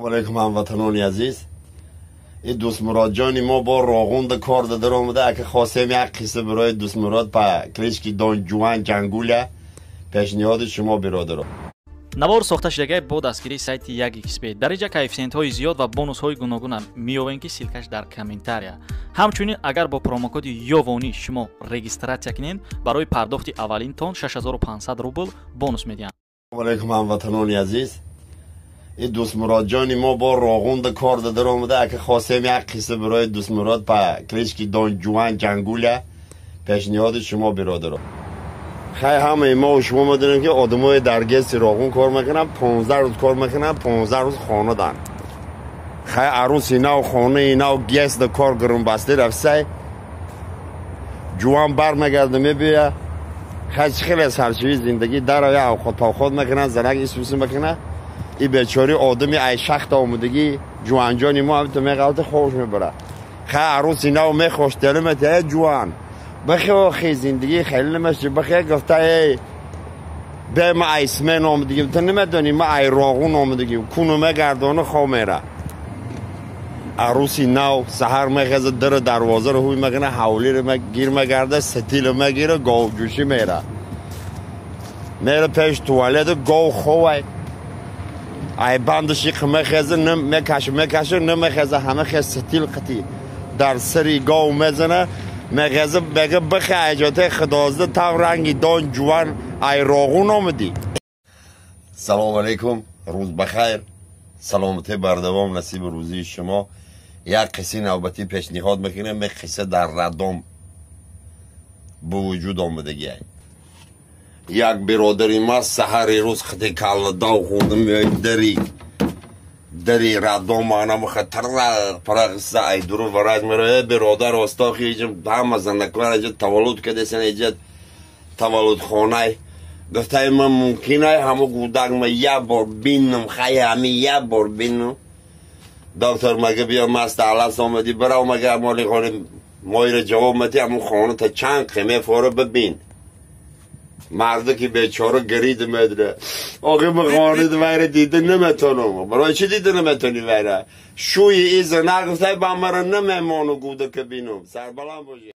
علیکم هموطنان عزیز. این دوست مراد جانی ما با راغوند کار داده آمده. اگه خواستیم یک قصه برای دوست مراد پا کلیچکی دان جوان جنگوله پیشنهاد شما برادران. навор сохта шудагии бо дастгирии сайти 1xbet дар инҷа коэффициентҳои зиёд ва бонусҳои гуногуна меёбем ки силкаш дар комментария. ҳамчунин агар бо промокоди ёвонӣ шумо регистратсия кунед барои пардохти аввалинтон 6500 рубл бонус медиҳанд. алайкум ҳамватанони азиз. این دوست مراد جانی ما با راغوند کار داده آمده. اگه خواستیم یک قصه برای دوست مراد پا کلیچکی دان جوان جنگوله پیشنهاد شما برادران. خیلی همه ما و شما میدونیم که آدمای درگست راغون کار میکنن، 15 روز کار میکنن، 15 روز خانه دارن. خیلی عروس اینا و خانه اینا و گست کار گرم بسته رفته جوان بر میگرده میبیه. خیلی از هرچیز زندگی در آیا خود پا خود میکنن، زنگ ایسوسی میکنن. این بیچاره آدمی ای شخت آمدگی جوان جانی ما هم تو میگه خوش میبره. خیلی عروس اینا و میخوش دلمت ای جوان بخی خیلی زندگی خیلی نمیشه. بخی گفته ای به ما ایسمن آمدگی تو نمیدونی ما ای راغون آمدگی کنو میگردانه خواه میره. عروسی نو سهر میخزه در دروازه رو هوی میکنه، حولی رو گیر میگرده، ستیل رو میگیره، گاو جوشی میره میره پیش توالت گاو خواه ای بندشی که میخزه میکشه نمیخزه همه خیز ستیل قطی در سری گاو میزنه میخزه بگه بخی ایجاته خدازده تا رنگی دان جوان ای راغون آمدی. سلام علیکم، روز بخیر، سلامتی بردوام نصیب روزی شما. یک قصه نوبتی پیشنهاد میکنم. یک قصه در ردام به وجود آمدگی هست. یک برادری ما سحر روز خطی کل داو خوندم دری ردام آنم خطر پرقصه ای درو ورد میره. برادر استاخی ایجم همه زندکوار ایجا تولد کده سن ایجا تولد خانه گفته من ممکنه همه گودک ما یه بار بینم خیلی همه یه بار بینم. دکتر مگه بیا مست علس آمدی برای مگه مالی خانه مایر جواب مدی همون خانه تا چند قیمه فاره ببین. مرده که بیچاره گرید میدره آقا مخانه دویره دیده نمیتونم. برای چی دیده نمیتونی ویره؟ شوی ایزه نگفته با مرا نمیمانو گوده که بینم. سربلند باشی.